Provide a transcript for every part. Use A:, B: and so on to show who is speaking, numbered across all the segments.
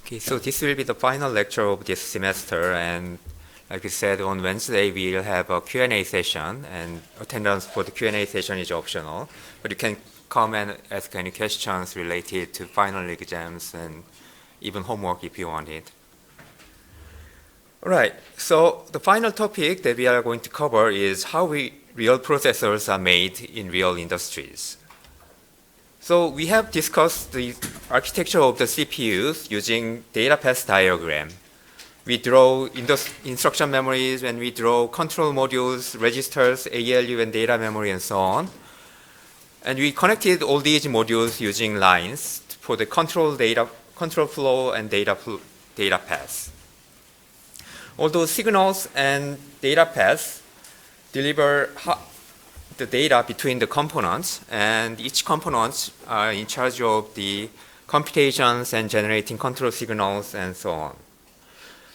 A: Okay, so this will be the final lecture of this semester, and like we said, on Wednesday we'll have a Q&A session, and attendance for the Q&A session is optional, but you can come and ask any questions related to final exams and even homework if you want it. All right, so the final topic that we are going to cover is how real processors are made in real industries. So we have discussed the architecture of the CPUs using data path diagram. We draw instruction memories, and we draw control modules, registers, ALU, and data memory, and so on. And we connected all these modules using lines for the control flow and data paths. Although signals and data paths deliver the data between the components, and each components are in charge of the computations and generating control signals and so on.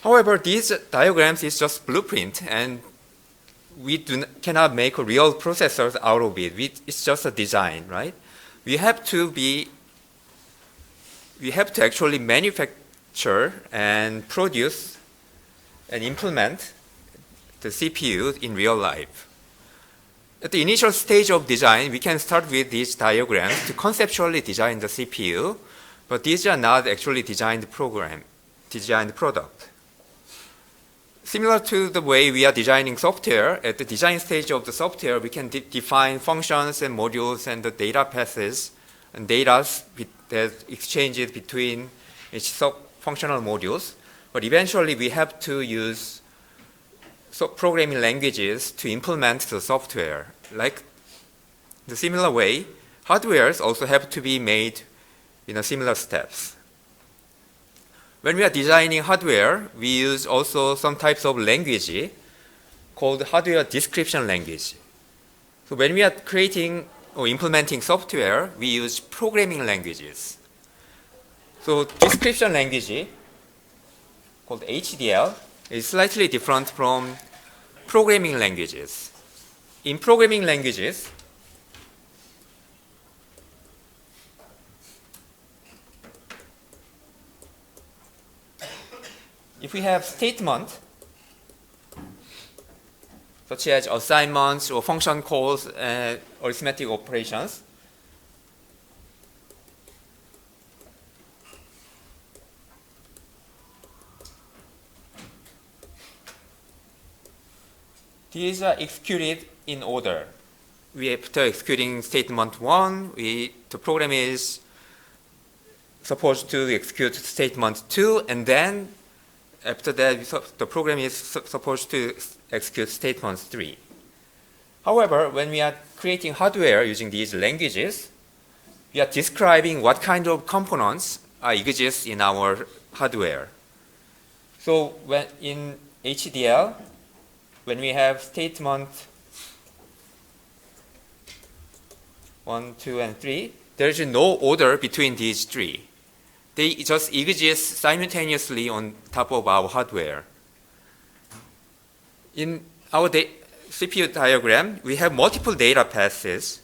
A: However, these diagrams is just blueprint, and we cannot make a real processors out of it. It's just a design, right? We have to actually manufacture and produce and implement the CPU in real life. At the initial stage of design, we can start with these diagrams to conceptually design the CPU, but these are not actually designed product. Similar to the way we are designing software, at the design stage of the software, we can define functions and modules and the data paths and data that exchanges between each functional modules, but eventually we have to use programming languages to implement the software. Like the similar way, hardwares also have to be made in a similar steps. When we are designing hardware, we use also some types of language called hardware description language. So when we are creating or implementing software, we use programming languages. So description language called HDL is slightly different from programming languages. In programming languages, if we have statement, such as assignments or function calls and arithmetic operations, these are executed in order. After executing statement 1, the program is supposed to execute statement 2, and then after that, the program is supposed to execute statement 3. However, when we are creating hardware using these languages, we are describing what kind of components exist in our hardware. So when in HDL, when we have statement 1, 2, and 3, there is no order between these three. They just exist simultaneously on top of our hardware. In our CPU diagram, we have multiple data paths,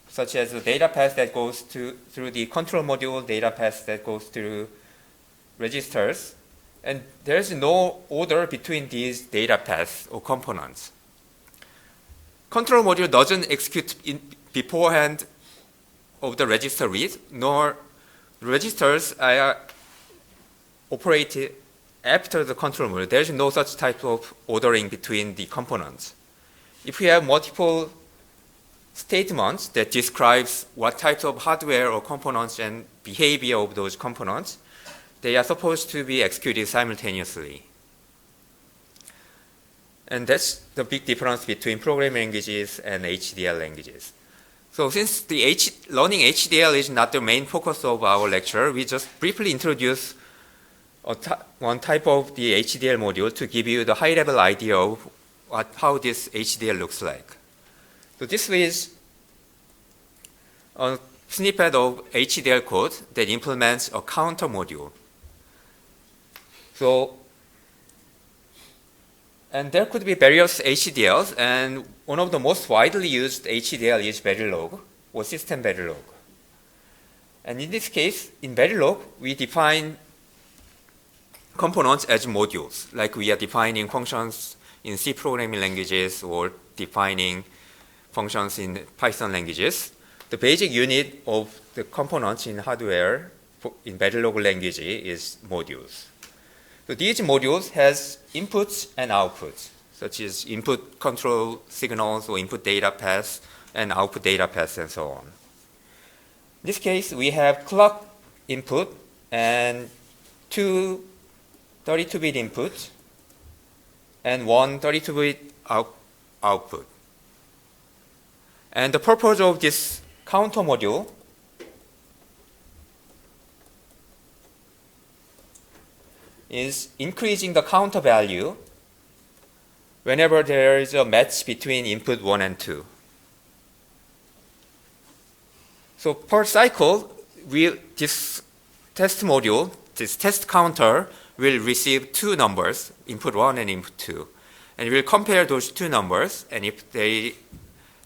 A: such as the data path that goes through the control module, data path that goes through registers, and there is no order between these data paths or components. Control module doesn't execute beforehand of the register read, nor registers are operated after the control module. There is no such type of ordering between the components. If we have multiple statements that describes what types of hardware or components and behavior of those components, they are supposed to be executed simultaneously. And that's the big difference between programming languages and HDL languages. So since learning HDL is not the main focus of our lecture, we just briefly introduce one type of the HDL module to give you the high-level idea of how this HDL looks like. So this is a snippet of HDL code that implements a counter module. And there could be various HDLs, and one of the most widely used HDL is Verilog or system Verilog. And in this case, in Verilog, we define components as modules, like we are defining functions in C programming languages or defining functions in Python languages. The basic unit of the components in hardware in Verilog language is modules. So these modules has inputs and outputs, such as input control signals or input data paths and output data paths and so on. In this case, we have clock input and two 32-bit inputs and one 32-bit output. And the purpose of this counter module is increasing the counter value whenever there is a match between input 1 and 2. So per cycle, this test module, this test counter, will receive two numbers, input 1 and input 2. And we'll compare those two numbers, and if they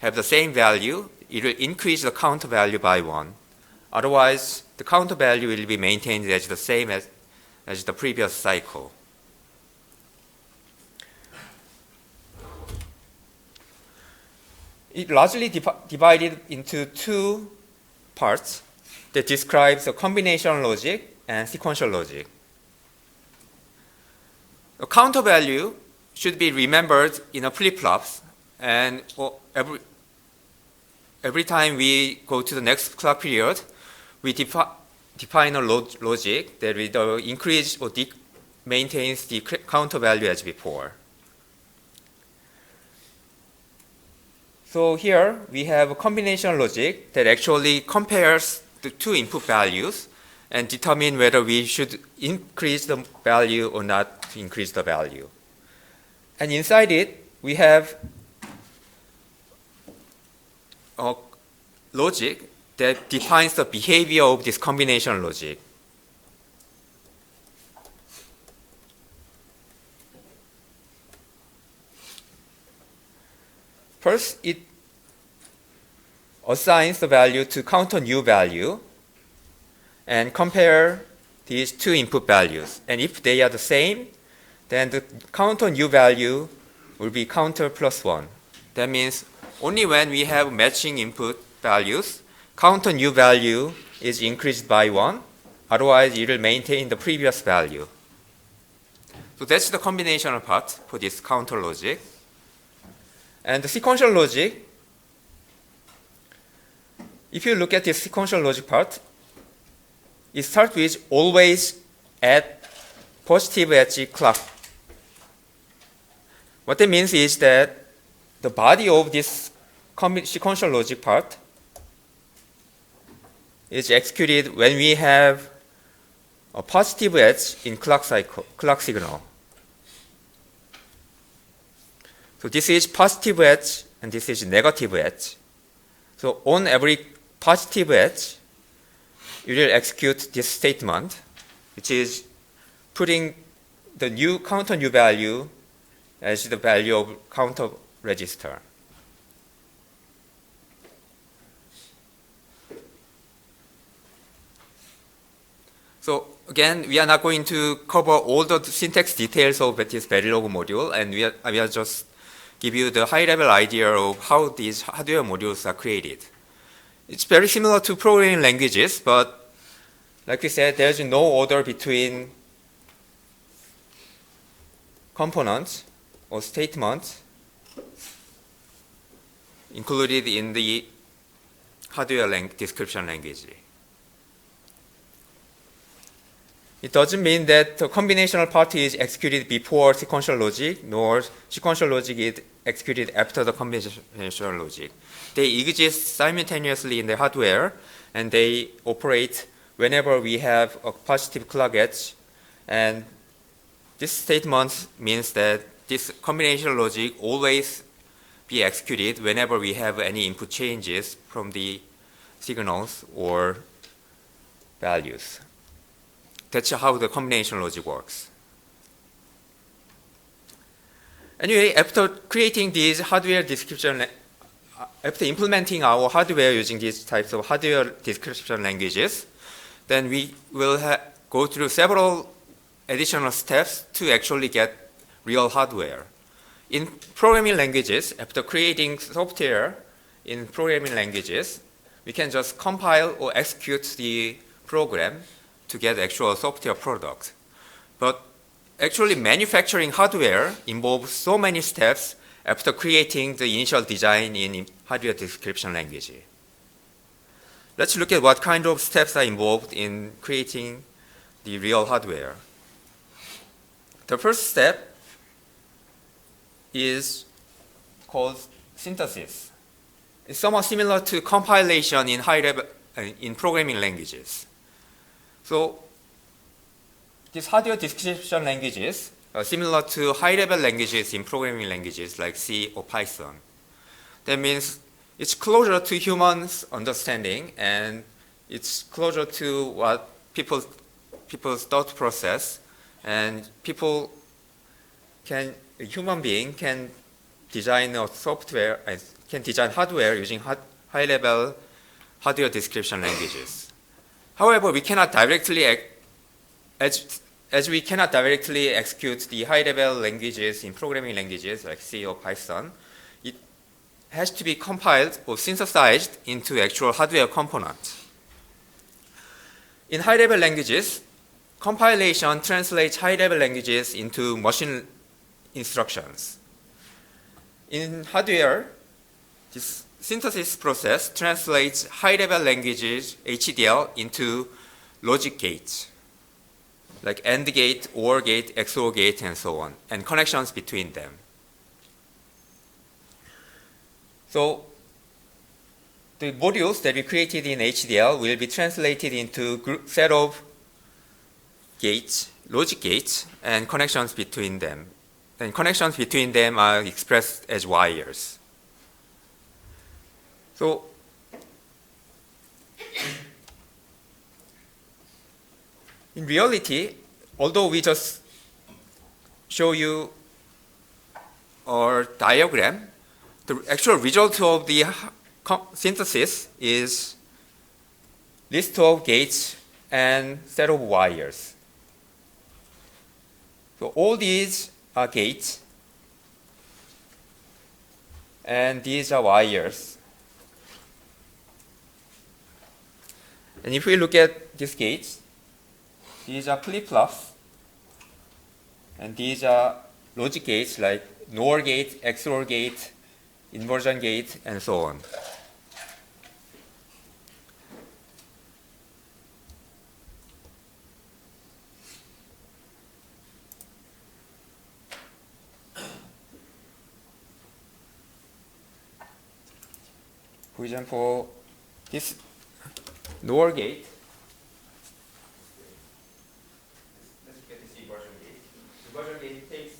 A: have the same value, it will increase the counter value by 1. Otherwise, the counter value will be maintained as the same as the previous cycle. It largely divided into two parts that describes the combination logic and sequential logic. The counter value should be remembered in a flip-flops, and every time we go to the next clock period, we define a logic that will increase or maintains the counter value as before. So here we have a combination logic that actually compares the two input values and determine whether we should increase the value or not to increase the value. And inside it, we have a logic that defines the behavior of this combination logic. First, it assigns the value to counter new value and compare these two input values. And if they are the same, then the counter new value will be counter plus 1. That means only when we have matching input values, counter new value is increased by 1. Otherwise, it will maintain the previous value. So that's the combinational part for this counter logic. And the sequential logic, if you look at the sequential logic part, it starts with always at positive edge clock. What that means is that the body of this sequential logic part is executed when we have a positive edge in clock signal. So this is positive edge and this is negative edge. So on every positive edge, you will execute this statement, which is putting the new counter new value as the value of counter register. So again, we are not going to cover all the syntax details of this Verilog module, and we are just give you the high-level idea of how these hardware modules are created. It's very similar to programming languages, but like we said, there's no order between components or statements included in the hardware description language. It doesn't mean that the combinational part is executed before sequential logic, nor sequential logic is executed after the combinational logic. They exist simultaneously in the hardware, and they operate whenever we have a positive clock edge. And this statement means that this combinational logic always be executed whenever we have any input changes from the signals or values. That's how the combination logic works. Anyway, after creating these hardware description, after implementing our hardware using these types of hardware description languages, then we will go through several additional steps to actually get real hardware. In programming languages, after creating software in programming languages, we can just compile or execute the program to get actual software product. But actually manufacturing hardware involves so many steps after creating the initial design in hardware description language. Let's look at what kind of steps are involved in creating the real hardware. The first step is called synthesis. It's somewhat similar to compilation in high-level in programming languages. So these hardware description languages are similar to high-level languages in programming languages like C or Python. That means it's closer to humans' understanding, and it's closer to what people's thought process, and a human being can design a software, can design hardware using high-level hardware description languages. However, we cannot directly, as we cannot directly execute the high-level languages in programming languages like C or Python, it has to be compiled or synthesized into actual hardware components. In high-level languages, compilation translates high-level languages into machine instructions. In hardware, this synthesis process translates high-level languages, HDL, into logic gates, like AND gate, OR gate, XOR gate, and so on, and connections between them. So the modules that we created in HDL will be translated into a set of gates, logic gates, and connections between them. And connections between them are expressed as wires. So in reality, although we just show you our diagram, the actual result of the synthesis is list of gates and set of wires. So all these are gates, and these are wires. And if we look at these gates, these are flip-flops, and these are logic gates like NOR gate, XOR gate, inversion gate, and so on. For example, this NOR gate, let's get this inversion gate. Inversion gate takes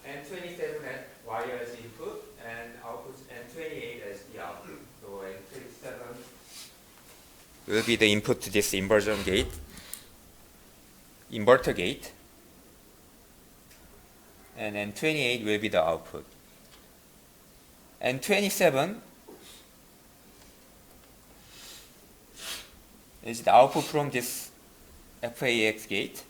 A: N27 wire as input and outputs N28 as the output. So N27 will be the input to this inversion gate, inverter gate, and N28 will be the output. N27 is the output from this FAEX gate.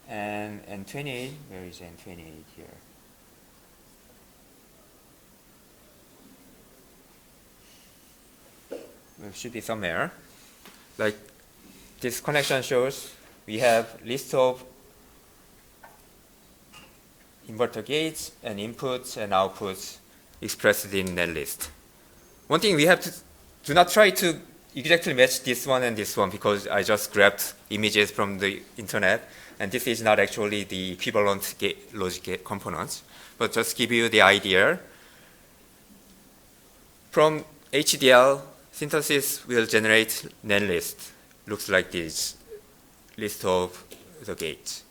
A: And N28, where is N28 here? It should be somewhere. Like this connection shows, we have list of inverter gates and inputs and outputs expressed in that list. One thing we have to do not try to exactly match this one and this one, because I just grabbed images from the internet, and this is not actually the equivalent logic gate components, but just give you the idea. From HDL, synthesis will generate NAND list. Looks like this list of the gates.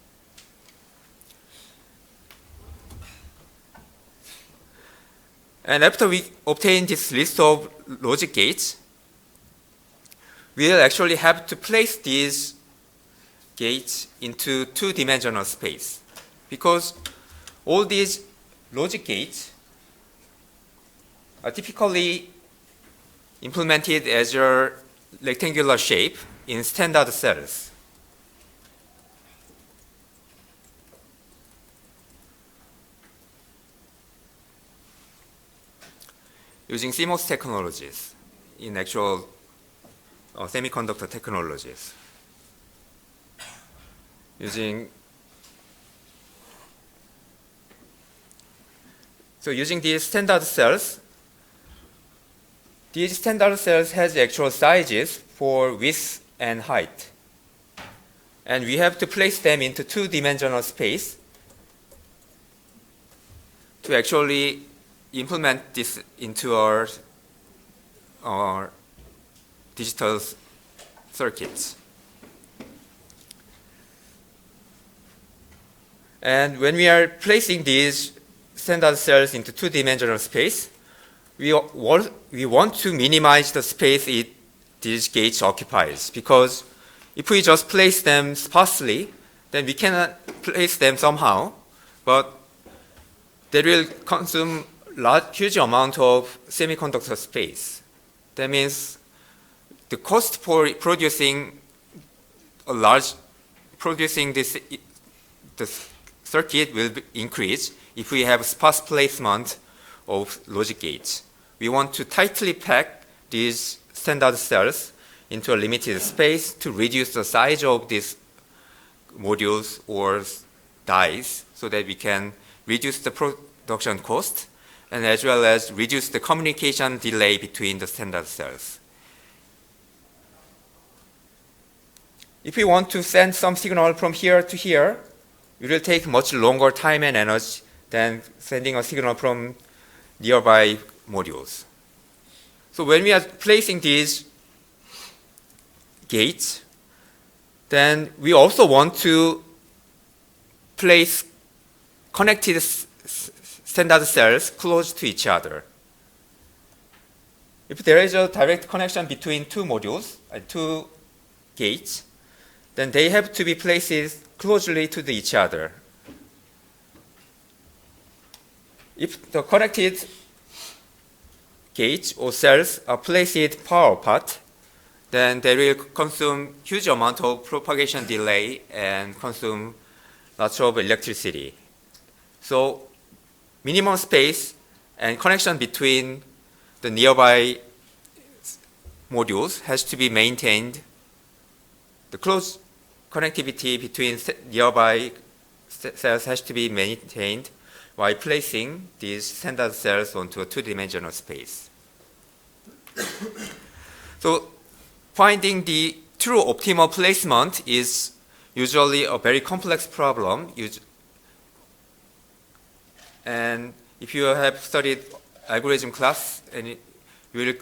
A: And after we obtain this list of logic gates, we'll actually have to place these gates into two-dimensional space, because all these logic gates are typically implemented as your rectangular shape in standard cells. Using CMOS technologies in actual semiconductor technologies. Using these standard cells has actual sizes for width and height. And we have to place them into two-dimensional space to actually implement this into our digital circuits. And when we are placing these standard cells into two-dimensional space, we want to minimize the space these gates occupies, because if we just place them sparsely, then we cannot place them somehow, but they will consume huge amount of semiconductor space. That means the cost for producing the circuit will increase if we have sparse placement of logic gates. We want to tightly pack these standard cells into a limited space to reduce the size of these modules or dies, so that we can reduce the production cost and as well as reduce the communication delay between the standard cells. If we want to send some signal from here to here, it will take much longer time and energy than sending a signal from nearby modules. So when we are placing these gates, then we also want to place connected standard cells close to each other. If there is a direct connection between two modules, two gates, then they have to be placed closely to each other. If the connected gates or cells are placed far apart, then they will consume huge amount of propagation delay and consume lots of electricity. So minimum space and connection between the nearby modules has to be maintained. The close connectivity between nearby cells has to be maintained while placing these standard cells onto a two-dimensional space. So finding the true optimal placement is usually a very complex problem. And if you have studied algorithm class, and you will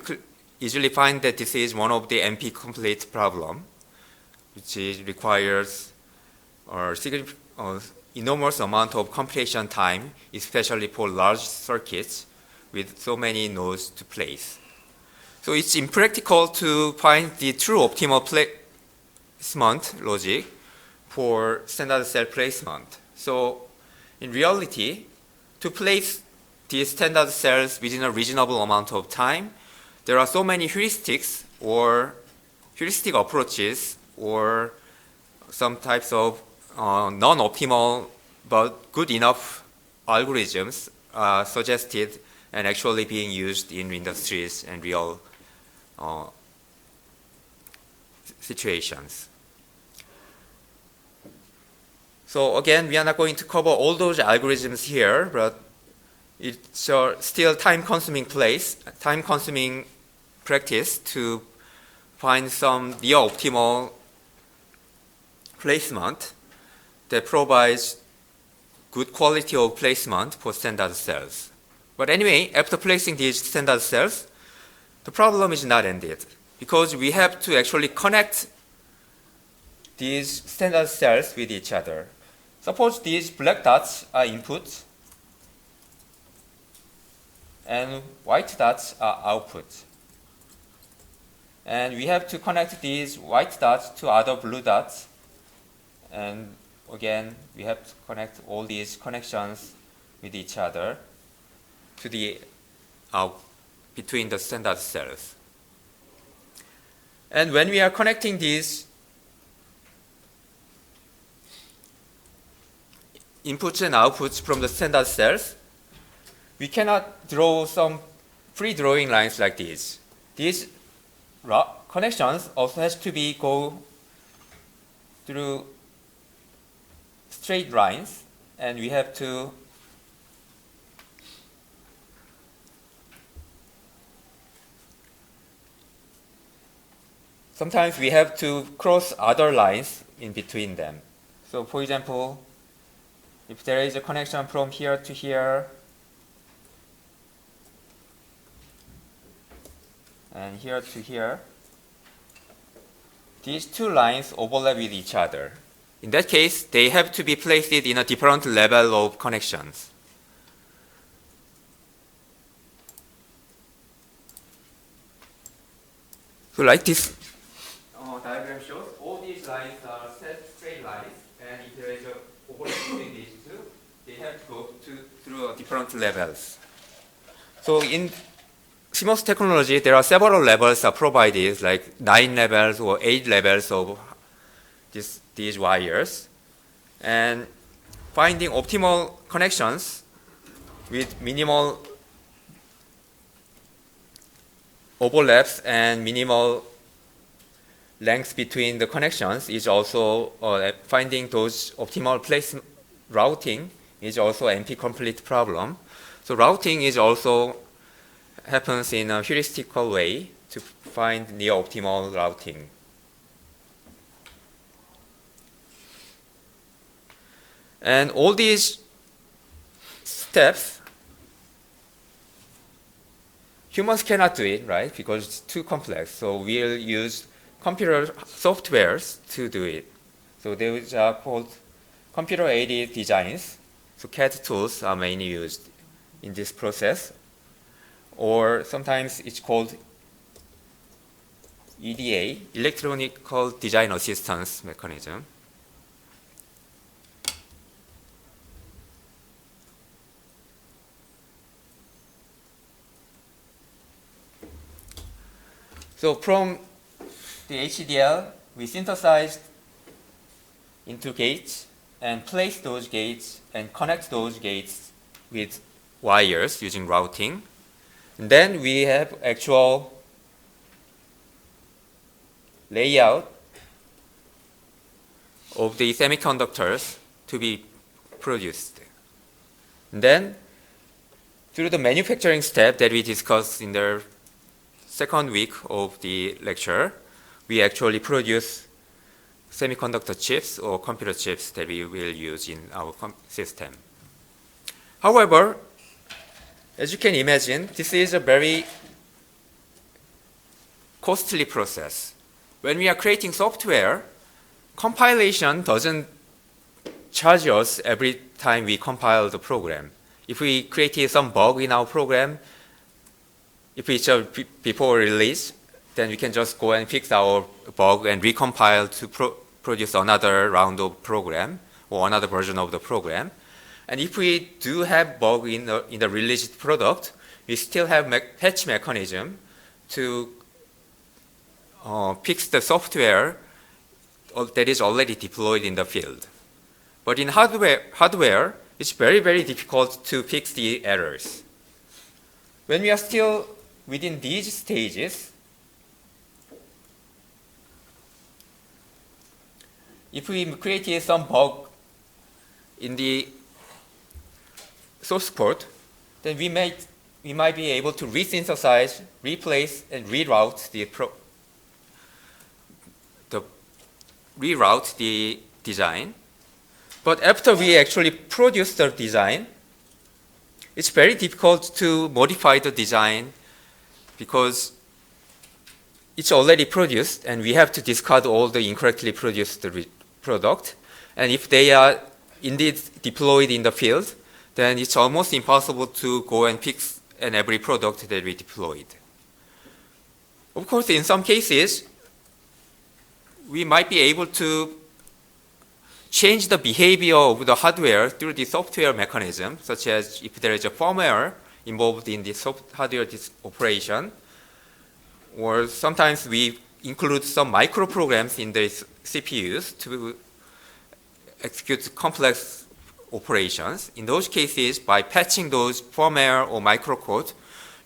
A: easily find that this is one of the NP-complete problem, which requires enormous amount of computation time, especially for large circuits with so many nodes to place. So it's impractical to find the true optimal placement logic for standard cell placement. So in reality, to place these standard cells within a reasonable amount of time, there are so many heuristics or heuristic approaches or some types of non-optimal but good enough algorithms suggested and actually being used in industries and real situations. So again, we are not going to cover all those algorithms here, but it's still time-consuming practice to find some near optimal placement that provides good quality of placement for standard cells. But anyway, after placing these standard cells, the problem is not ended, because we have to actually connect these standard cells with each other. Suppose these black dots are input and white dots are output. And we have to connect these white dots to other blue dots. And again, we have to connect all these connections with each other to the between the standard cells. And when we are connecting these inputs and outputs from the standard cells, we cannot draw some free drawing lines like these. These connections also has to be go through straight lines, and we have to sometimes we have to cross other lines in between them. So for example, if there is a connection from here to here and here to here, these two lines overlap with each other. In that case, they have to be placed in a different level of connections. So like this diagram shows, all these lines are set straight lines, and if there is an overlap between these two, they have to go through different levels. So in CMOS technology, there are several levels are provided, like 9 levels or 8 levels of these wires. And finding optimal connections with minimal overlaps and minimal length between the connections is also finding those optimal place routing is also an NP-complete problem. So routing is also happens in a heuristical way to find near optimal routing. And all these steps, humans cannot do it, right? Because it's too complex. So we'll use computer softwares to do it. So those are called computer-aided designs. So CAD tools are mainly used in this process. Or sometimes it's called EDA, Electronic Design Assistance Mechanism. So from the HDL, we synthesized into gates and place those gates and connect those gates with wires using routing. And then we have actual layout of the semiconductors to be produced. And then through the manufacturing step that we discussed in the second week of the lecture, we actually produce semiconductor chips or computer chips that we will use in our system. However, as you can imagine, this is a very costly process. When we are creating software, compilation doesn't charge us every time we compile the program. If we created some bug in our program, if it's before release, then we can just go and fix our bug and recompile to produce another round of program or another version of the program. And if we do have bug in the released product, we still have patch mechanism to fix the software that is already deployed in the field. But in hardware, it's very, very difficult to fix the errors. When we are still within these stages, if we created some bug in the source code, then we might be able to resynthesize, replace, and reroute the design. But after we actually produce the design, it's very difficult to modify the design because it's already produced and we have to discard all the incorrectly produced product. And if they are indeed deployed in the field, then it's almost impossible to go and fix every product that we deployed. Of course, in some cases, we might be able to change the behavior of the hardware through the software mechanism, such as if there is a firmware involved in the hardware operation, or sometimes we include some microprograms in the CPUs to execute complex operations. In those cases, by patching those firmware or microcode,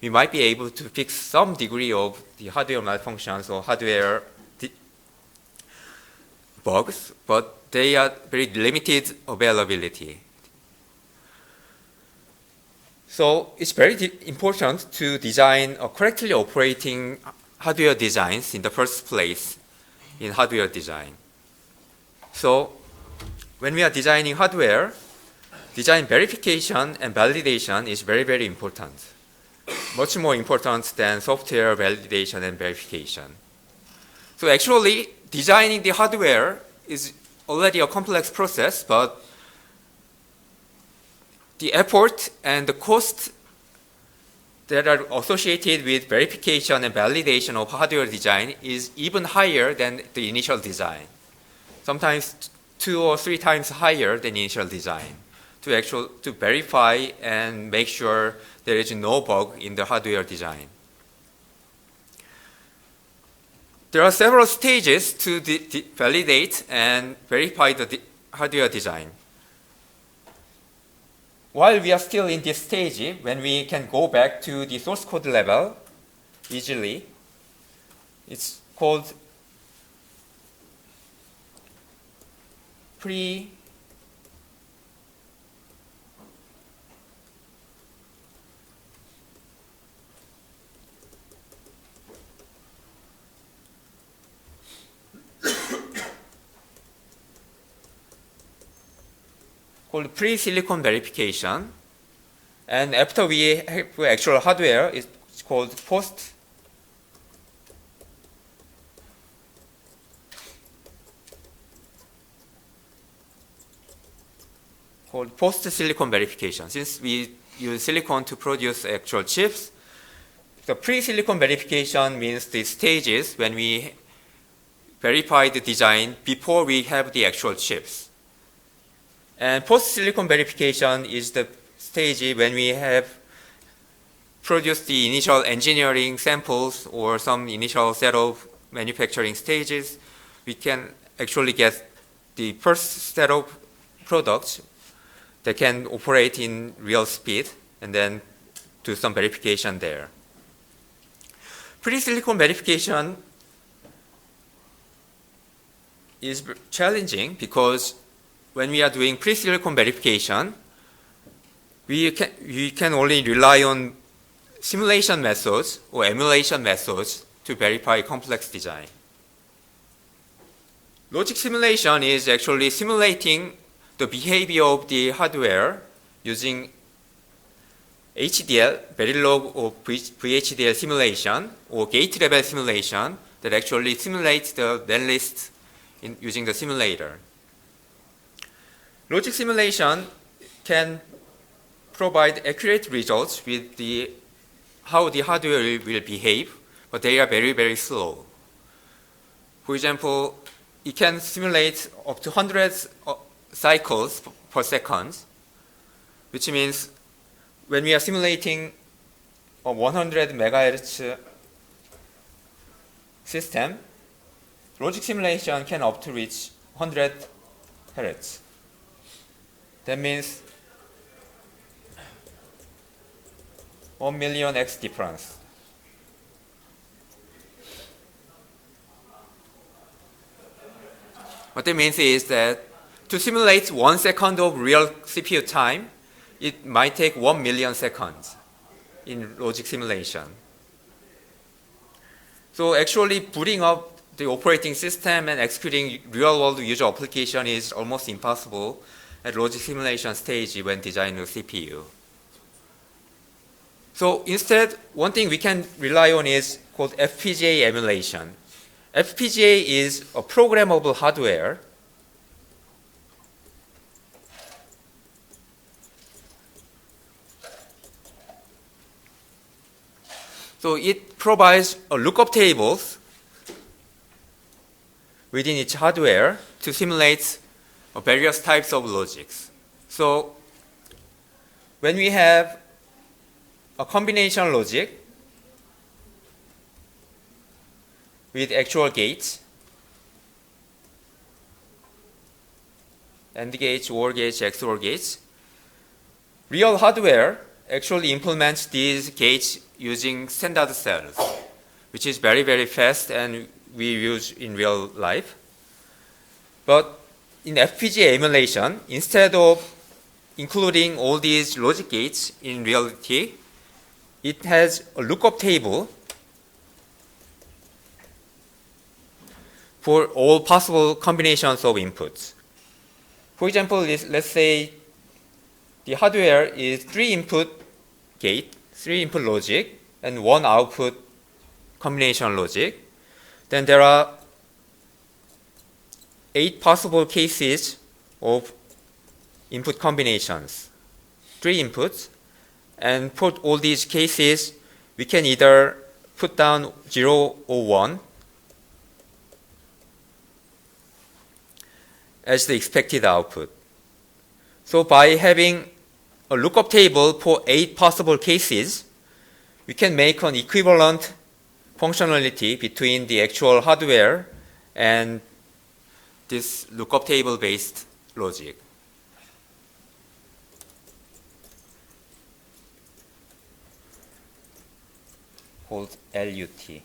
A: we might be able to fix some degree of the hardware malfunctions or hardware bugs, but they are very limited availability. So it's very important to design correctly operating hardware designs in the first place in hardware design. So when we are designing hardware, design verification and validation is very, very important. Much more important than software validation and verification. So actually, designing the hardware is already a complex process, but the effort and the cost that are associated with verification and validation of hardware design is even higher than the initial design. Sometimes 2 or 3 times higher than initial design to verify and make sure there is no bug in the hardware design. There are several stages to validate and verify the hardware design. While we are still in this stage, when we can go back to the source code level easily, it's called pre-silicon verification, and after we have actual hardware, it's called post-silicon verification. Since we use silicon to produce actual chips, the pre-silicon verification means the stages when we verify the design before we have the actual chips. And post-silicon verification is the stage when we have produced the initial engineering samples or some initial set of manufacturing stages. We can actually get the first set of products that can operate in real speed and then do some verification there. Pre-silicon verification is challenging because when we are doing pre-silicon verification, we can only rely on simulation methods or emulation methods to verify complex design. Logic simulation is actually simulating the behavior of the hardware using HDL, Verilog or VHDL simulation or gate level simulation that actually simulates the netlist using the simulator. Logic simulation can provide accurate results with how the hardware will behave, but they are very, very slow. For example, it can simulate up to hundreds of cycles per second, which means when we are simulating a 100 megahertz system, logic simulation can up to reach 100 hertz. That means 1 million X difference. What that means is that to simulate 1 second of real CPU time, it might take 1 million seconds in logic simulation. So actually booting up the operating system and executing real-world user application is almost impossible at logic simulation stage when designing a CPU. So instead, one thing we can rely on is called FPGA emulation. FPGA is a programmable hardware. So it provides a lookup tables within its hardware to simulate various types of logics. So when we have a combination logic, with actual gates, AND gates, OR gates, XOR gates. Real hardware actually implements these gates using standard cells, which is very, very fast and we use in real life. But in FPGA emulation, instead of including all these logic gates in reality, it has a lookup table for all possible combinations of inputs. For example, let's say the hardware is 3 input gate, 3 input logic, and 1 output combination logic. Then there are 8 possible cases of input combinations, 3 inputs, and for all these cases, we can either put down 0 or 1 as the expected output. So by having a lookup table for 8 possible cases, we can make an equivalent functionality between the actual hardware and this lookup table based logic. Called LUT.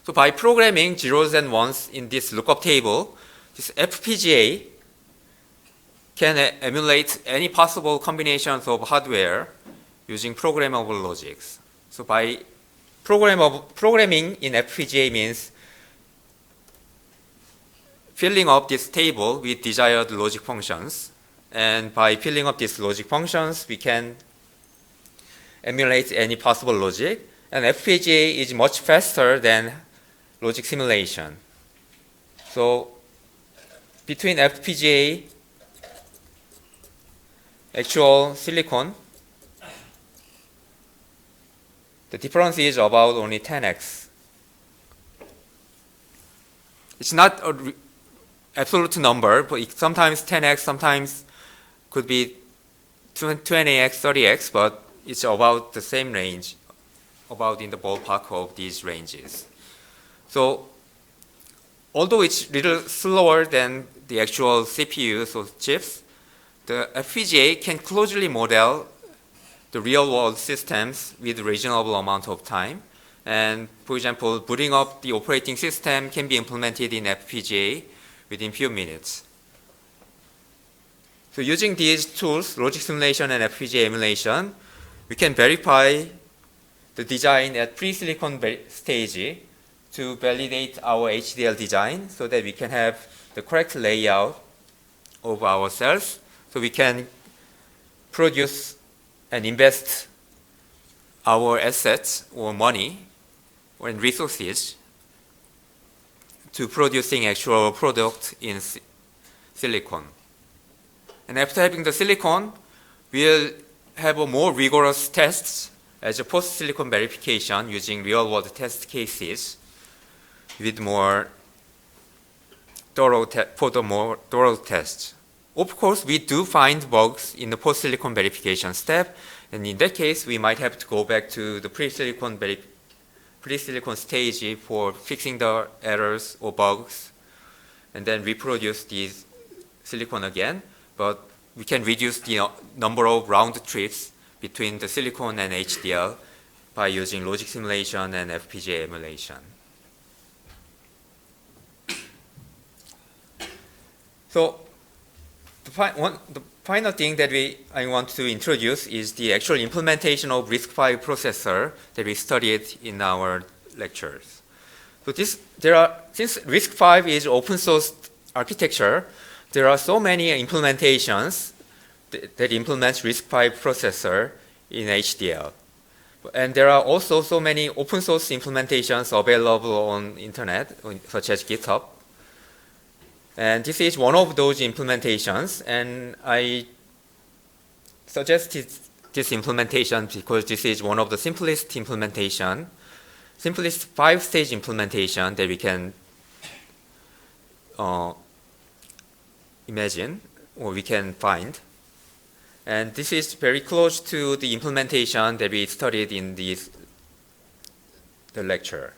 A: So by programming zeros and ones in this lookup table, this FPGA can emulate any possible combinations of hardware using programmable logics. So by programming in FPGA means filling up this table with desired logic functions. And by filling up these logic functions, we can emulate any possible logic. And FPGA is much faster than logic simulation. So between FPGA, actual silicon, the difference is about only 10x. It's not an absolute number, but sometimes 10x, sometimes could be 20x, 30x, but it's about the same range, about in the ballpark of these ranges. So although it's a little slower than the actual CPUs or chips, the FPGA can closely model the real-world systems with reasonable amount of time. And for example, booting up the operating system can be implemented in FPGA within few minutes. So using these tools, logic simulation and FPGA emulation, we can verify the design at pre-silicon stage to validate our HDL design so that we can have the correct layout of our cells, so we can produce and invest our assets or money and resources to producing actual product in silicon. And after having the silicon, we'll have a more rigorous tests as a post-silicon verification using real-world test cases with more thorough tests. Of course, we do find bugs in the post-silicon verification step, and in that case, we might have to go back to the pre-silicon stage for fixing the errors or bugs, and then reproduce these silicon again. But we can reduce the number of round trips between the silicon and HDL by using logic simulation and FPGA emulation. So the final thing that I want to introduce is the actual implementation of RISC-V processor that we studied in our lectures. So since RISC-V is open source architecture, there are so many implementations that implements RISC-V processor in HDL. And there are also so many open source implementations available on internet, such as GitHub. And this is one of those implementations, and I suggested this implementation because this is one of the simplest 5-stage implementation that we can imagine or we can find. And this is very close to the implementation that we studied in this the lecture.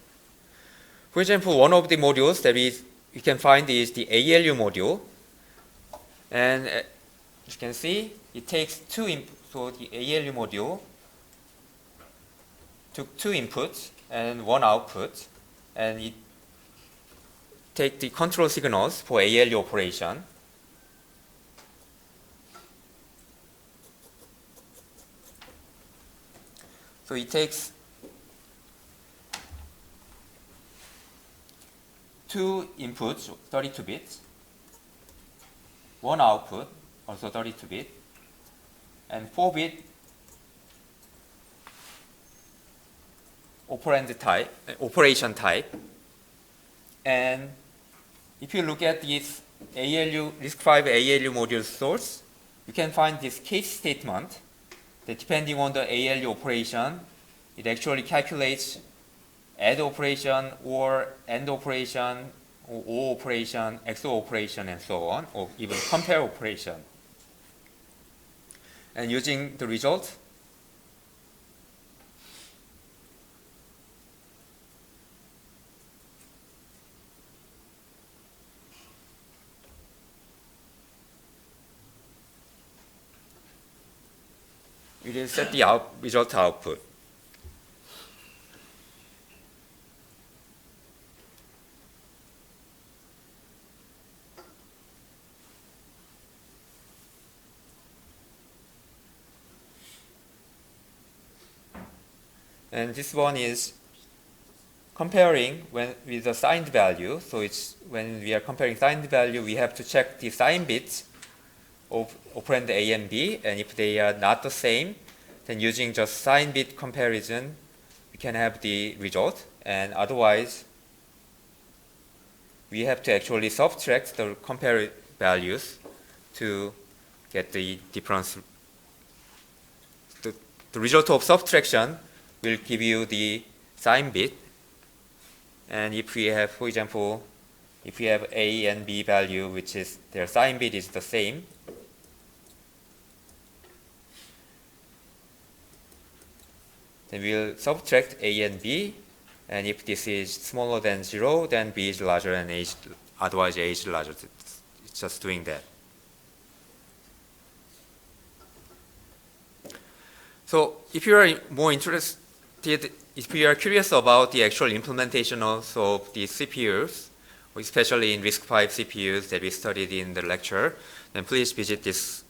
A: For example, one of the modules that you can find is the ALU module. And as you can see, it takes so the ALU module took 2 inputs and 1 output, and it take the control signals for ALU operation. So it takes 2 inputs, 32 bits, 1 output, also 32 bit, and 4-bit operation type. And if you look at this RISC-V ALU module source, you can find this case statement that depending on the ALU operation, it actually calculates add operation or AND operation or OR operation, XOR operation, and so on, or even compare operation. And using the result, we will set the result output. And this one is comparing with the signed value. So it's when we are comparing signed value, we have to check the sign bits of operand A and B, and if they are not the same, then using just sign bit comparison, we can have the result. And otherwise, we have to actually subtract the compared values to get the difference. The result of subtraction will give you the sign bit. And if we have, for example, if we have A and B value, which is their sign bit is the same, then we'll subtract A and B, and if this is smaller than 0, then B is larger and A is, otherwise A is larger. It's just doing that. So if you are more interested, if you are curious about the actual implementation of the CPUs, especially in RISC-V CPUs that we studied in the lecture, then please visit this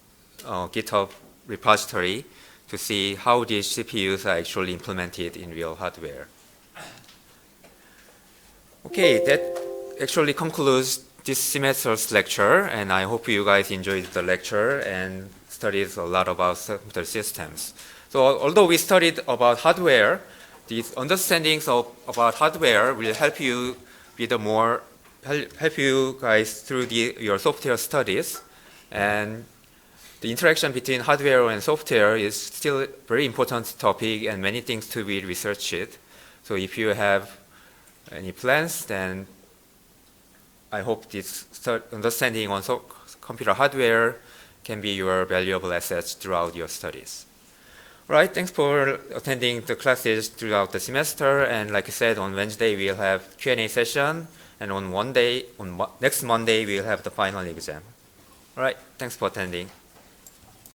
A: GitHub repository to see how these CPUs are actually implemented in real hardware. Okay, that actually concludes this semester's lecture, and I hope you guys enjoyed the lecture and studied a lot about computer systems. So although we studied about hardware, these understandings about hardware will help you help you guys through your software studies. And the interaction between hardware and software is still a very important topic and many things to be researched. So if you have any plans, then I hope this understanding on computer hardware can be your valuable assets throughout your studies. All right, thanks for attending the classes throughout the semester. And like I said, on Wednesday we'll have Q&A session, and on next Monday we'll have the final exam. All right, thanks for attending.